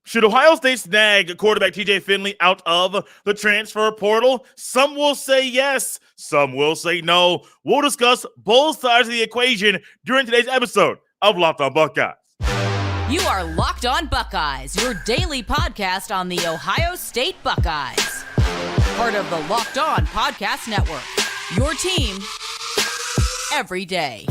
Should Ohio State snag quarterback TJ Finley out of the transfer portal? Some will say yes, some will say no. We'll discuss both sides of the equation during today's episode of Locked On Buckeyes. You are Locked On Buckeyes, your daily podcast on the Ohio State Buckeyes. Part of the Locked On Podcast Network, your team every day.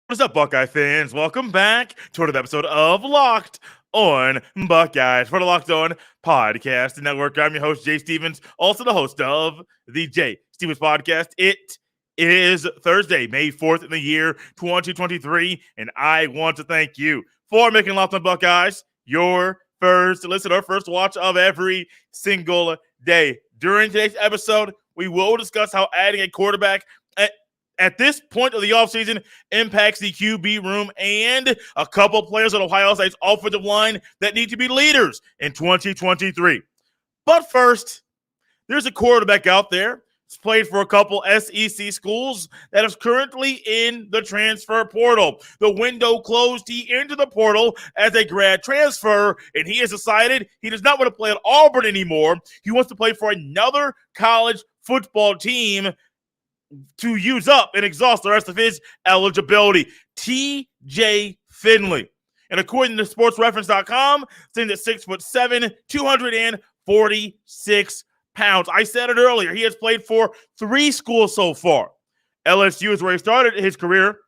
What's up, Buckeye fans? Welcome back to another episode of Locked On Buckeyes for the Locked On Podcast Network. I'm your host, Jay Stevens, also the host of the Jay Stevens Podcast. It is Thursday, May 4th in the year 2023, and I want to thank you for making Locked On Buckeyes your first listen or first watch of every single day. During today's episode, we will discuss how adding a quarterback at this point of the offseason impacts the QB room and a couple players on Ohio State's offensive line that need to be leaders in 2023. But first, there's a quarterback out there who's played for a couple SEC schools that is currently in the transfer portal. The window closed. He entered the portal as a grad transfer, and he has decided he does not want to play at Auburn anymore. He wants to play for another college football team to use up and exhaust the rest of his eligibility. TJ Finley. And according to sportsreference.com, standing at 6'7", 246 pounds. I said it earlier. He has played for 3 schools so far. LSU is where he started his career.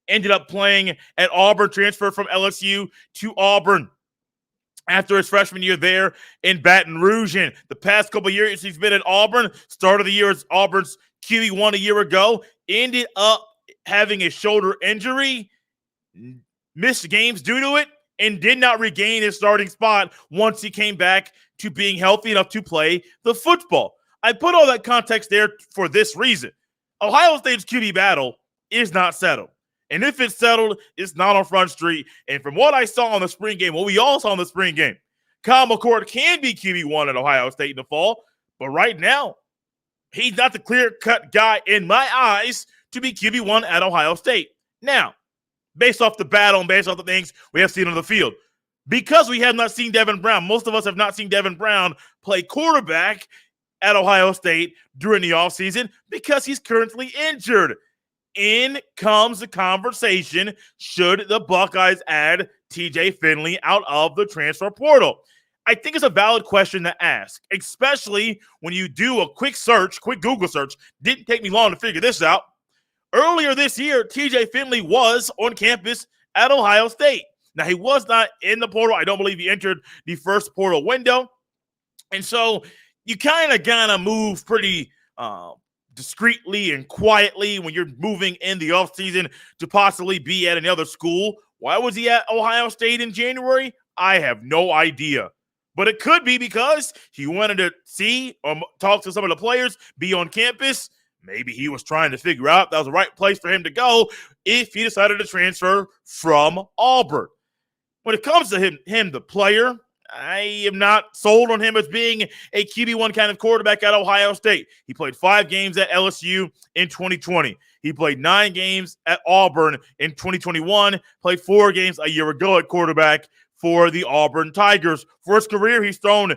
Ended up playing at Auburn, transferred from LSU to Auburn after his freshman year there in Baton Rouge. And the past couple of years he's been at Auburn. Start of the year as Auburn's QB1 a year ago, ended up having a shoulder injury, missed games due to it, and did not regain his starting spot once he came back to being healthy enough to play the football. I put all that context there for this reason. Ohio State's QB battle is not settled. And if it's settled, it's not on Front Street. And from what I saw in the spring game, what we all saw in the spring game, Kyle McCord can be QB1 at Ohio State in the fall, but right now, he's not the clear-cut guy in my eyes to be QB1 at Ohio State. Now, based off the battle and based off the things we have seen on the field, because we have not seen Devin Brown, most of us have not seen Devin Brown play quarterback at Ohio State during the offseason because he's currently injured. In comes the conversation, should the Buckeyes add TJ Finley out of the transfer portal? I think it's a valid question to ask, especially when you do a quick Google search. Didn't take me long to figure this out. Earlier this year, TJ Finley was on campus at Ohio State. Now, he was not in the portal. I don't believe he entered the first portal window. And so you kind of move pretty discreetly and quietly when you're moving in the offseason to possibly be at another school. Why was he at Ohio State in January? I have no idea. But it could be because he wanted to see or talk to some of the players, be on campus. Maybe he was trying to figure out that was the right place for him to go if he decided to transfer from Auburn. When it comes to him the player, I am not sold on him as being a QB1 kind of quarterback at Ohio State. He played 5 games at LSU in 2020. He played 9 games at Auburn in 2021, played 4 games a year ago at quarterback for the Auburn Tigers. For his career, he's thrown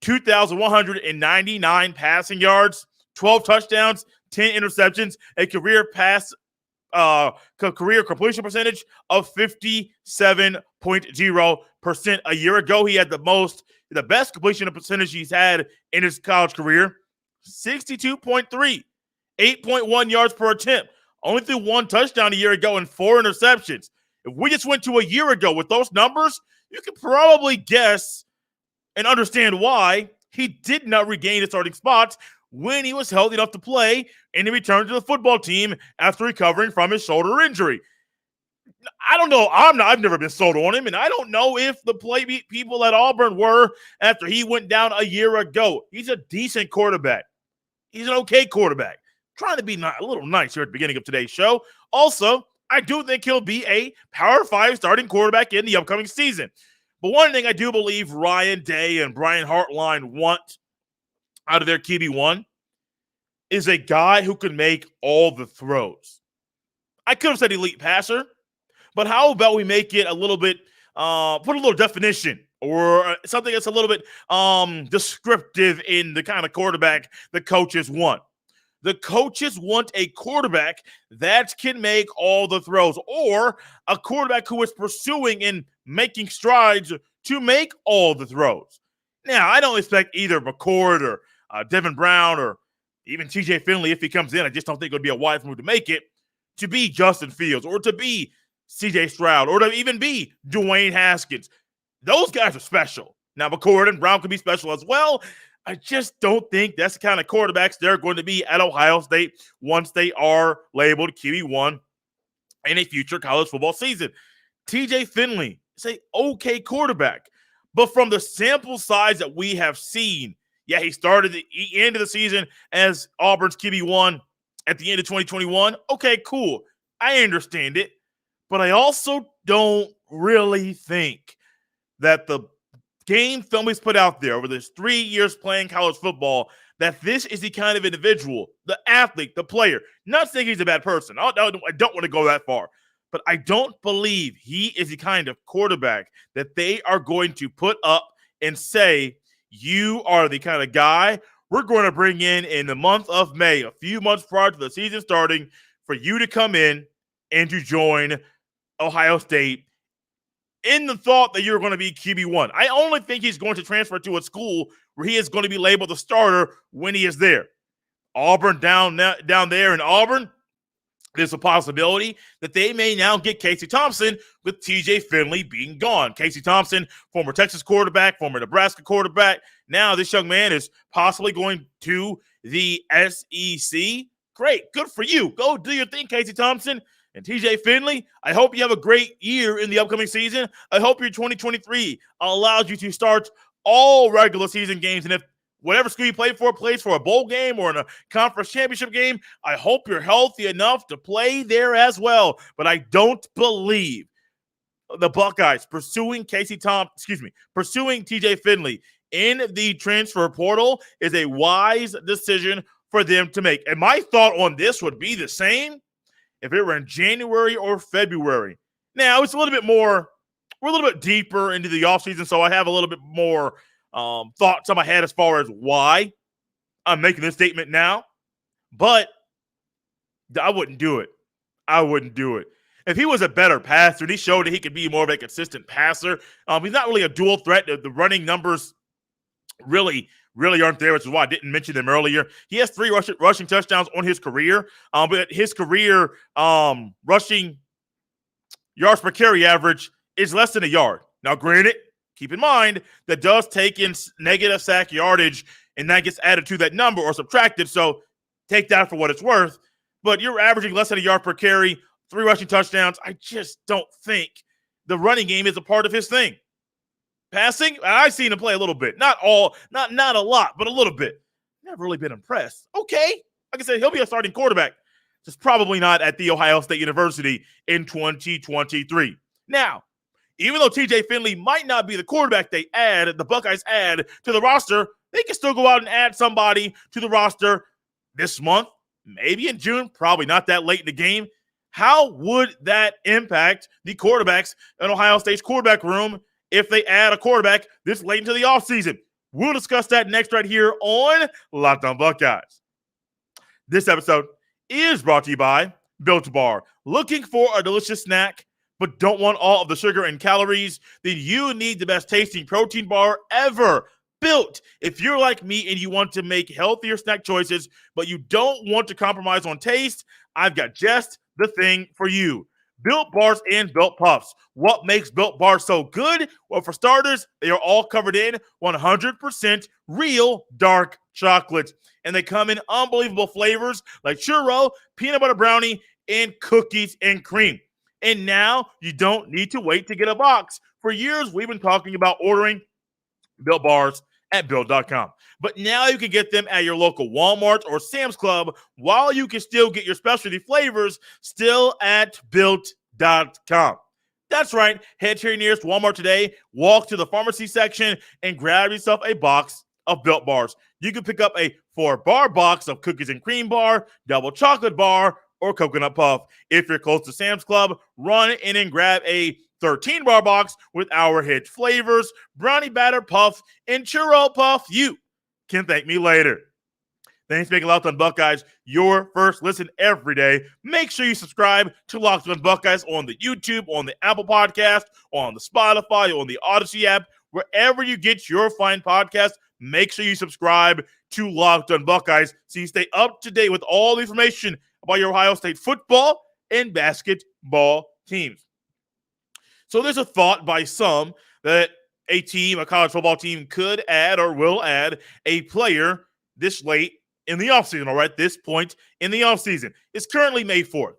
2,199 passing yards, 12 touchdowns, 10 interceptions, a career completion percentage of 57.0%. A year ago, he had the best completion percentage he's had in his college career, 62.3, 8.1 yards per attempt. Only threw 1 touchdown a year ago and 4 interceptions. If we just went to a year ago with those numbers, you can probably guess and understand why he did not regain his starting spots when he was healthy enough to play and he returned to the football team after recovering from his shoulder injury. I don't know. I've never been sold on him, and I don't know if the people at Auburn were after he went down a year ago. He's a decent quarterback. He's an okay quarterback. Trying to be a little nice here at the beginning of today's show. Also, I do think he'll be a Power 5 starting quarterback in the upcoming season. But one thing I do believe Ryan Day and Brian Hartline want out of their QB1 is a guy who can make all the throws. I could have said elite passer, but how about we make it a little bit, put a little definition or something that's a little bit descriptive in the kind of quarterback the coaches want. The coaches want a quarterback that can make all the throws, or a quarterback who is pursuing and making strides to make all the throws. Now, I don't expect either McCord or Devin Brown or even TJ Finley, if he comes in, I just don't think it would be a wise move to make it, to be Justin Fields or to be CJ Stroud or to even be Dwayne Haskins. Those guys are special. Now, McCord and Brown could be special as well. I just don't think that's the kind of quarterbacks they're going to be at Ohio State once they are labeled QB1 in a future college football season. TJ Finley is an okay quarterback, but from the sample size that we have seen, yeah, he started the end of the season as Auburn's QB1 at the end of 2021. Okay, cool. I understand it, but I also don't really think that the game film he's put out there over this 3 years playing college football, that this is the kind of individual, the athlete, the player. Not saying he's a bad person. I don't want to go that far. But I don't believe he is the kind of quarterback that they are going to put up and say, you are the kind of guy we're going to bring in the month of May, a few months prior to the season starting, for you to come in and to join Ohio State in the thought that you're going to be QB1. I only think he's going to transfer to a school where he is going to be labeled the starter when he is there. Auburn down there in Auburn, there's a possibility that they may now get Casey Thompson with TJ Finley being gone. Casey Thompson, former Texas quarterback, former Nebraska quarterback. Now this young man is possibly going to the SEC. Great. Good for you. Go do your thing, Casey Thompson. And TJ Finley, I hope you have a great year in the upcoming season. I hope your 2023 allows you to start all regular season games. And if whatever school you plays for a bowl game or in a conference championship game, I hope you're healthy enough to play there as well. But I don't believe the Buckeyes pursuing pursuing TJ Finley in the transfer portal is a wise decision for them to make. And my thought on this would be the same if it were in January or February. Now, it's a little bit more, we're a little bit deeper into the offseason, so I have a little bit more thoughts on my head as far as why I'm making this statement now. But I wouldn't do it. If he was a better passer, and he showed that he could be more of a consistent passer, he's not really a dual threat. The running numbers really aren't there, which is why I didn't mention them earlier. He has 3 rushing touchdowns on his career, but his career rushing yards per carry average is less than a yard. Now, granted, keep in mind that does take in negative sack yardage, and that gets added to that number or subtracted, so take that for what it's worth. But you're averaging less than a yard per carry, 3 rushing touchdowns. I just don't think the running game is a part of his thing. Passing, I've seen him play a little bit. Not a lot, but a little bit. Never really been impressed. Okay. Like I said, he'll be a starting quarterback. Just probably not at The Ohio State University in 2023. Now, even though TJ Finley might not be the quarterback the Buckeyes add to the roster, they can still go out and add somebody to the roster this month, maybe in June, probably not that late in the game. How would that impact the quarterbacks in Ohio State's quarterback room if they add a quarterback this late into the offseason? We'll discuss that next right here on Locked On Buckeyes. This episode is brought to you by Built Bar. Looking for a delicious snack but don't want all of the sugar and calories? Then you need the best tasting protein bar ever. Built. If you're like me and you want to make healthier snack choices, but you don't want to compromise on taste, I've got just the thing for you. Built Bars and Built Puffs. What makes Built Bars so good? Well, for starters, they are all covered in 100% real dark chocolate. And they come in unbelievable flavors like churro, peanut butter brownie, and cookies and cream. And now you don't need to wait to get a box. For years, we've been talking about ordering Built Bars at Built.com. But now you can get them at your local Walmart or Sam's Club, while you can still get your specialty flavors still at Built.com. That's right. Head to your nearest Walmart today, walk to the pharmacy section, and grab yourself a box of Built Bars. You can pick up a 4-bar box of cookies and cream bar, double chocolate bar, or coconut puff. If you're close to Sam's Club, run in and grab a 13-bar box with our hit flavors, brownie batter puff, and churro puff. You can thank me later. Thanks for making Locked On Buckeyes your first listen every day. Make sure you subscribe to Locked On Buckeyes on the YouTube, on the Apple Podcast, on the Spotify, on the Odyssey app, wherever you get your fine podcast. Make sure you subscribe to Locked On Buckeyes so you stay up to date with all the information about your Ohio State football and basketball teams. So there's a thought by some that a college football team could add or will add a player this late in the offseason, all right, this point in the offseason. It's currently May 4th.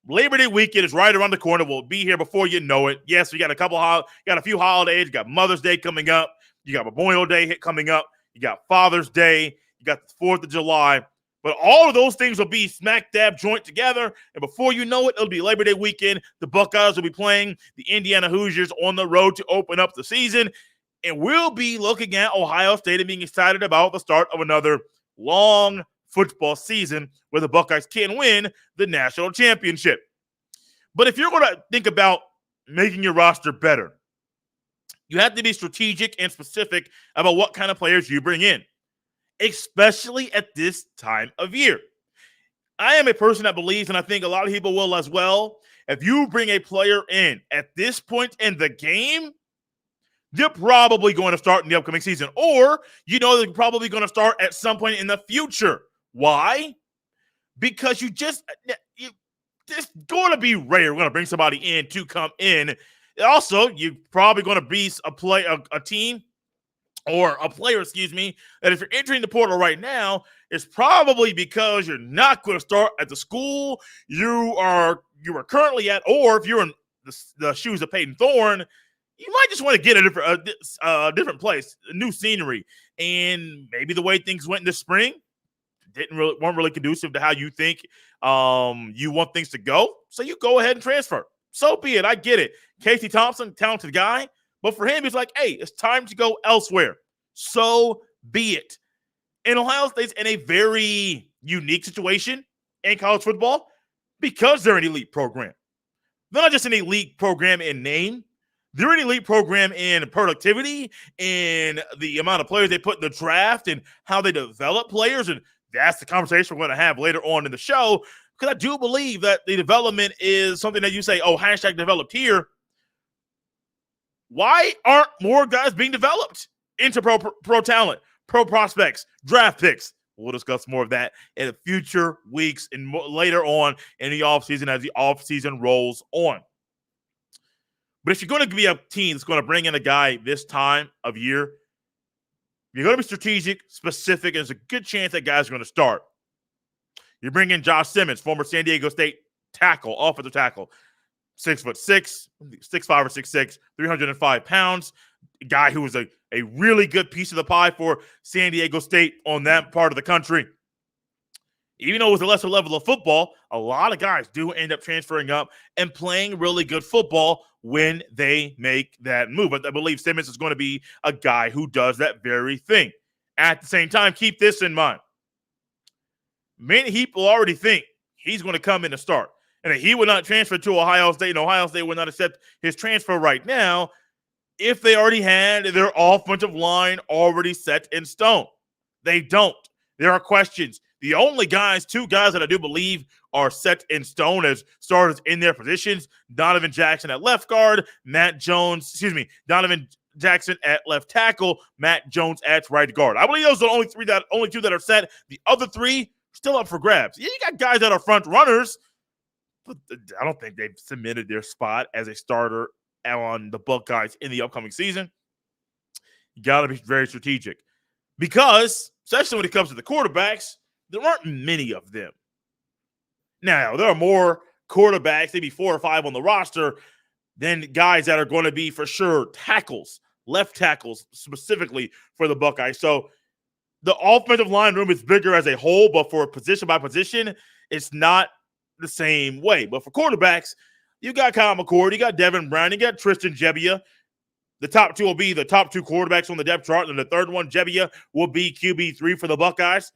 Labor Day weekend is right around the corner. We'll be here before you know it. Yes, we got a few holidays. You got Mother's Day coming up. You got Memorial Day coming up. You got Father's Day. You got the 4th of July. But all of those things will be smack dab joint together. And before you know it, it'll be Labor Day weekend. The Buckeyes will be playing the Indiana Hoosiers on the road to open up the season. And we'll be looking at Ohio State and being excited about the start of another long football season where the Buckeyes can win the national championship. But if you're going to think about making your roster better, you have to be strategic and specific about what kind of players you bring in, especially at this time of year. I am a person that believes, and I think a lot of people will as well, if you bring a player in at this point in the game, they're probably going to start in the upcoming season. Or, they're probably going to start at some point in the future. Why? Because it's going to be rare. We're going to bring somebody in to come in. Also, you're probably going to be a team or a player, that if you're entering the portal right now, it's probably because you're not going to start at the school you are currently at, or if you're in the shoes of Peyton Thorne, you might just want to get a different place, a new scenery, and maybe the way things went this spring weren't really conducive to how you think you want things to go. So you go ahead and transfer. So be it. I get it. Casey Thompson, talented guy, but for him, he's like, hey, it's time to go elsewhere. So be it. And Ohio State's in a very unique situation in college football because they're an elite program. They're not just an elite program in name. They're an elite program in productivity, in the amount of players they put in the draft, and how they develop players. And that's the conversation we're going to have later on in the show, because I do believe that the development is something that you say, oh, hashtag developed here. Why aren't more guys being developed into pro talent, pro prospects, draft picks? We'll discuss more of that in the future weeks and later on in the offseason as the offseason rolls on. But if you're going to be a team that's going to bring in a guy this time of year, you're going to be strategic, specific, and there's a good chance that guy's going to start. You bring in Josh Simmons, former San Diego State tackle, offensive tackle, 6'6", 6'5" or 6'6", 305 pounds, a guy who was a really good piece of the pie for San Diego State on that part of the country. Even though it was a lesser level of football, a lot of guys do end up transferring up and playing really good football when they make that move. But I believe Simmons is going to be a guy who does that very thing. At the same time, keep this in mind. Many people already think he's going to come in and start, and that he would not transfer to Ohio State, and Ohio State would not accept his transfer right now if they already had their offensive line already set in stone. They don't. There are questions. The only two guys that I do believe are set in stone as starters in their positions, Donovan Jackson at left guard, Donovan Jackson at left tackle, Matt Jones at right guard. I believe those are the only two that are set. The other three still up for grabs. Yeah, you got guys that are front runners, but I don't think they've cemented their spot as a starter on the Buckeyes in the upcoming season. You got to be very strategic because, especially when it comes to the quarterbacks, there aren't many of them. Now, there are more quarterbacks, maybe 4 or 5 on the roster, than guys that are going to be for sure tackles, left tackles specifically for the Buckeyes. So the offensive line room is bigger as a whole, but for position by position, it's not the same way. But for quarterbacks, you got Kyle McCord, you got Devin Brown, you got Tristan Gebbia. The top two will be the top two quarterbacks on the depth chart, and the third one, Gebbia, will be QB3 for the Buckeyes.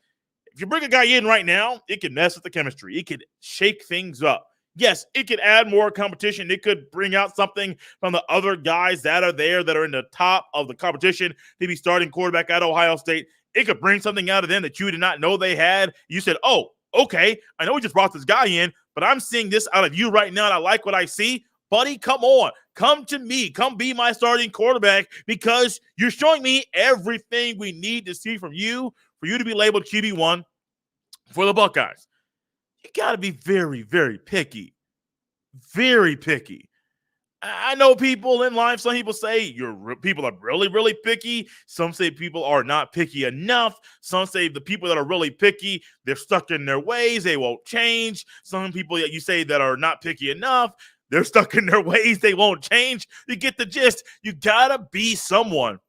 If you bring a guy in right now, it can mess with the chemistry. It could shake things up. Yes, it could add more competition. It could bring out something from the other guys that are there that are in the top of the competition to be starting quarterback at Ohio State. It could bring something out of them that you did not know they had. You said, oh, okay, I know we just brought this guy in, but I'm seeing this out of you right now, and I like what I see. Buddy, come on. Come to me. Come be my starting quarterback because you're showing me everything we need to see from you for you to be labeled QB1 for the Buckeyes. You got to be very, very picky. Very picky. I know people in life, some people say people are really, really picky. Some say people are not picky enough. Some say the people that are really picky, they're stuck in their ways. They won't change. Some people that you say that are not picky enough, they're stuck in their ways. They won't change. You get the gist. You got to be someone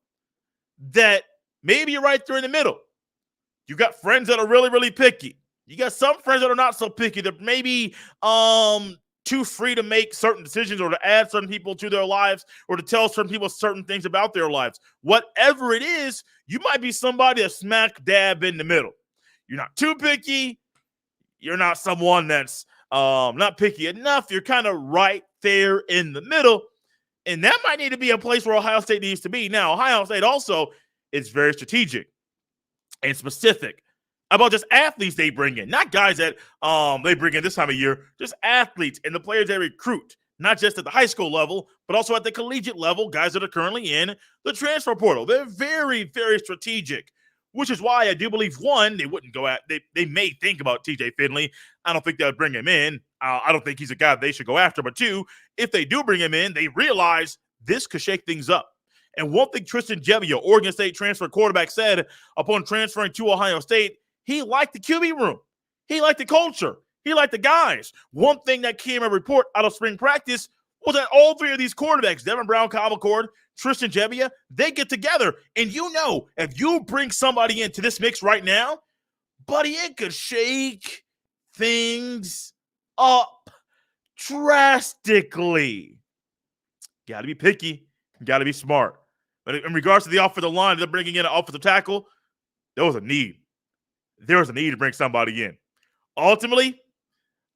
that maybe you're right there in the middle. You got friends that are really, really picky. You got some friends that are not so picky. That maybe too free to make certain decisions or to add certain people to their lives or to tell certain people certain things about their lives. Whatever it is, you might be somebody that's smack dab in the middle. You're not too picky. You're not someone that's not picky enough. You're kind of right there in the middle. And that might need to be a place where Ohio State needs to be. Now, Ohio State also is very strategic and specific about just athletes they bring in, not guys that they bring in this time of year, just athletes and the players they recruit, not just at the high school level, but also at the collegiate level, guys that are currently in the transfer portal. They're very, very strategic, which is why I do believe, one, they wouldn't go at, they may think about TJ Finley. I don't think they would bring him in. I don't think he's a guy they should go after. But two, if they do bring him in, they realize this could shake things up. And one thing Tristan Gebbia, Oregon State transfer quarterback, said upon transferring to Ohio State, he liked the QB room. He liked the culture. He liked the guys. One thing that came a report out of spring practice was that all three of these quarterbacks, Devin Brown, Kyle McCord, Tristan Gebbia, they get together. And you know, if you bring somebody into this mix right now, buddy, it could shake things up drastically. Got to be picky. Got to be smart. But in regards to the offensive line, they're bringing in an offensive tackle. There was a need. There was a need to bring somebody in. Ultimately,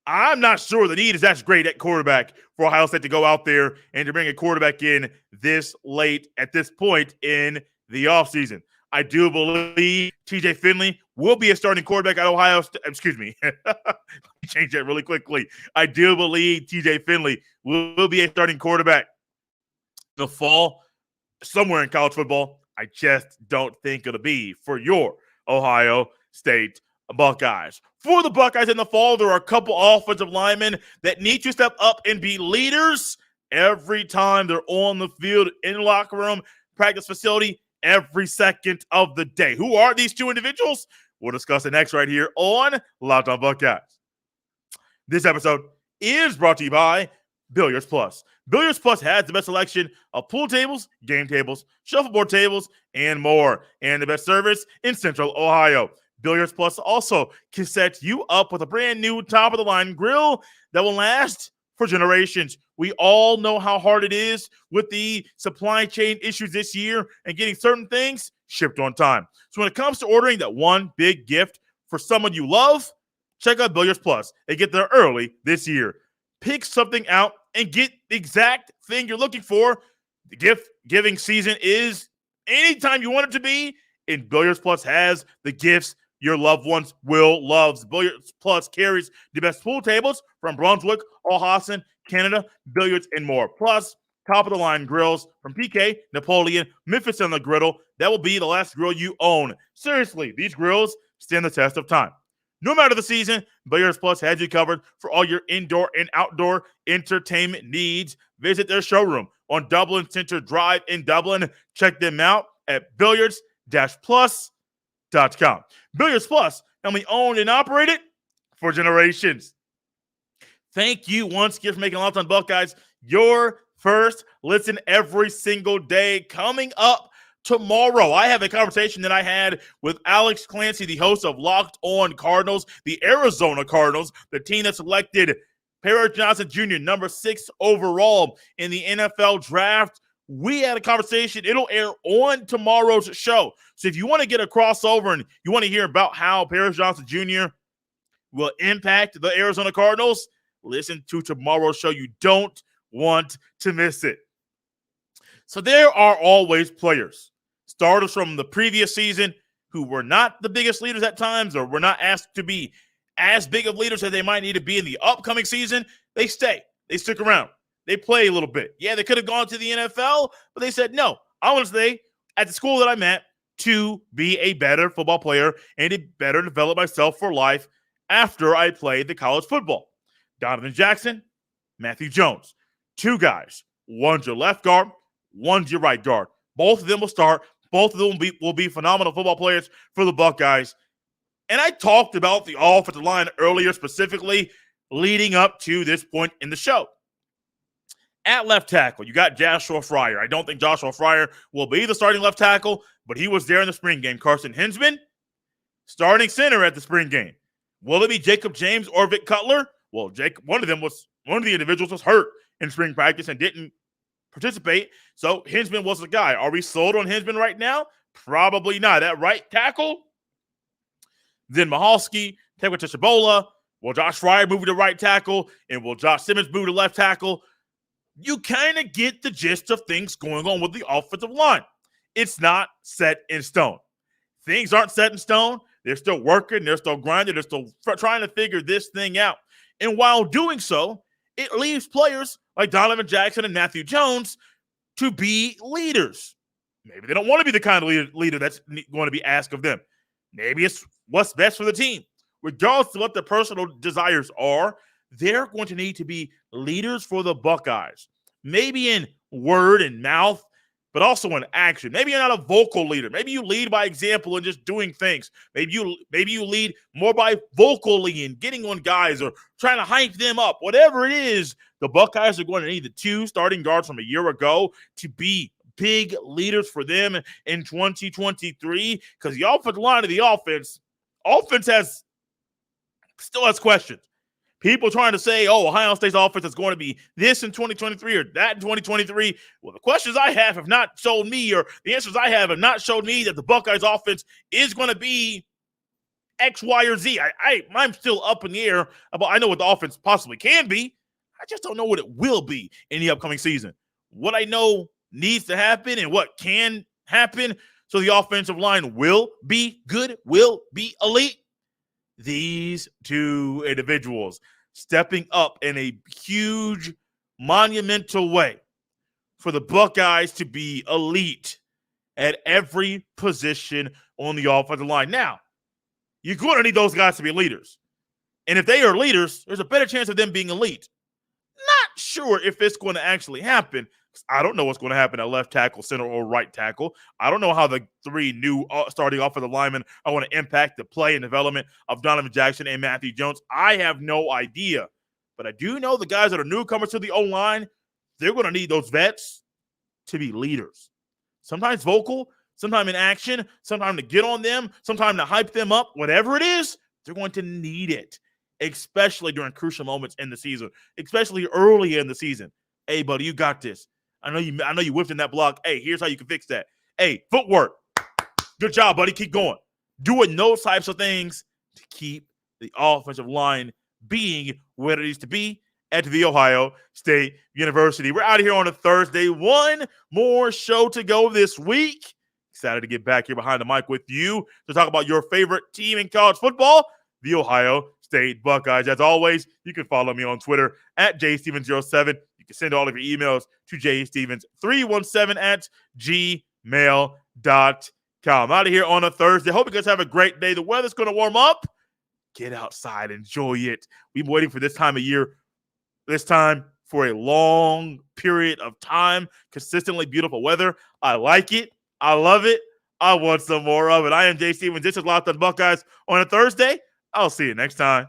I'm not sure the need is that great at quarterback for Ohio State to go out there and to bring a quarterback in this late at this point in the offseason. I do believe TJ Finley will be a starting quarterback at Ohio State. Excuse me. Let me change that really quickly. I do believe TJ Finley will be a starting quarterback in the fall somewhere in college football. I just don't think it'll be for your Ohio State Buckeyes. For the Buckeyes in the fall, there are a couple offensive linemen that need to step up and be leaders every time they're on the field, in the locker room, practice facility, every second of the day. Who are these two individuals? We'll discuss it next right here on Locked On Buckeyes. This episode is brought to you by Billiards Plus. Billiards Plus has the best selection of pool tables, game tables, shuffleboard tables, and more. And the best service in Central Ohio. Billiards Plus also can set you up with a brand new top-of-the-line grill that will last for generations. We all know how hard it is with the supply chain issues this year and getting certain things shipped on time. So when it comes to ordering that one big gift for someone you love, check out Billiards Plus and get there early this year. Pick something out and get the exact thing you're looking for. The gift-giving season is anytime you want it to be, and Billiards Plus has the gifts your loved ones will love. Billiards Plus carries the best pool tables from Brunswick, Ohio, Canada, Billiards, and more. Plus, top-of-the-line grills from PK, Napoleon, Memphis on the Griddle. That will be the last grill you own. Seriously, these grills stand the test of time. No matter the season, Billiards Plus has you covered for all your indoor and outdoor entertainment needs. Visit their showroom on Dublin Center Drive in Dublin. Check them out at billiards-plus.com. Billiards Plus, family owned and operated for generations. Thank you once again for making Locked On Buckeyes your first listen every single day. Coming up tomorrow, I have a conversation that I had with Alex Clancy, the host of Locked On Cardinals, the Arizona Cardinals, the team that selected Paris Johnson Jr., number 6 overall in the NFL draft. We had a conversation. It'll air on tomorrow's show. So if you want to get a crossover and you want to hear about how Paris Johnson Jr. will impact the Arizona Cardinals, listen to tomorrow's show. You don't want to miss it. So there are always players, starters from the previous season who were not the biggest leaders at times or were not asked to be as big of leaders as they might need to be in the upcoming season. They stay. They stick around. They play a little bit. Yeah, they could have gone to the NFL, but they said, no, I want to stay at the school that I'm at to be a better football player and to better develop myself for life after I played the college football. Donovan Jackson, Matthew Jones, two guys. One's your left guard, one's your right guard. Both of them will start. Both of them will be phenomenal football players for the Buckeyes. And I talked about the offensive line earlier, specifically leading up to this point in the show. At left tackle, you got Joshua Fryer. I don't think Joshua Fryer will be the starting left tackle, but he was there in the spring game. Carson Hinsman, starting center at the spring game. Will it be Jacob James or Vic Cutler? Well, one of the individuals was hurt in spring practice and didn't participate, so Hinsman was the guy. Are we sold on Hinsman right now? Probably not. At right tackle, then Mahalski, Tega Tishabola. Will Josh Fryer move to right tackle? And will Josh Simmons move to left tackle? You kind of get the gist of things going on with the offensive line. It's not set in stone. Things aren't set in stone. They're still working. They're still grinding. They're still trying to figure this thing out. And while doing so, it leaves players like Donovan Jackson and Matthew Jones to be leaders. Maybe they don't want to be the kind of leader that's going to be asked of them. Maybe it's what's best for the team. Regardless of what their personal desires are, they're going to need to be leaders for the Buckeyes. Maybe in word and mouth, but also in action. Maybe you're not a vocal leader. Maybe you lead by example and just doing things. Maybe you lead more by vocally and getting on guys or trying to hype them up. Whatever it is, the Buckeyes are going to need the two starting guards from a year ago to be big leaders for them in 2023, because the offensive line of the offense still has questions. People trying to say, oh, Ohio State's offense is going to be this in 2023 or that in 2023. Well, the questions I have not showed me, or the answers I have not showed me that the Buckeyes offense is going to be X, Y, or Z. I'm still up in the air about, I know what the offense possibly can be. I just don't know what it will be in the upcoming season. What I know needs to happen and what can happen so the offensive line will be good, will be elite. These two individuals stepping up in a huge, monumental way for the Buckeyes to be elite at every position on the offensive line. Now, you're going to need those guys to be leaders. And if they are leaders, there's a better chance of them being elite. Not sure if it's going to actually happen. I don't know what's going to happen at left tackle, center, or right tackle. I don't know how the three new starting offensive linemen are going to impact the play and development of Donovan Jackson and Matthew Jones. I have no idea. But I do know the guys that are newcomers to the O-line, they're going to need those vets to be leaders. Sometimes vocal, sometimes in action, sometimes to get on them, sometimes to hype them up. Whatever it is, they're going to need it, especially during crucial moments in the season, especially early in the season. Hey, buddy, you got this. I know you whipped in that block. Hey, here's how you can fix that. Hey, footwork. Good job, buddy. Keep going. Doing those types of things to keep the offensive line being what it needs to be at the Ohio State University. We're out of here on a Thursday. One more show to go this week. Excited to get back here behind the mic with you to talk about your favorite team in college football, the Ohio State Buckeyes. As always, you can follow me on Twitter at jstevens07. You can send all of your emails to jstevens317@gmail.com. Out of here on a Thursday. Hope you guys have a great day. The weather's going to warm up. Get outside. Enjoy it. We've been waiting for this time of year, this time for a long period of time. Consistently beautiful weather. I like it. I love it. I want some more of it. I am Jay Stevens. This is Locked On Buckeyes on a Thursday. I'll see you next time.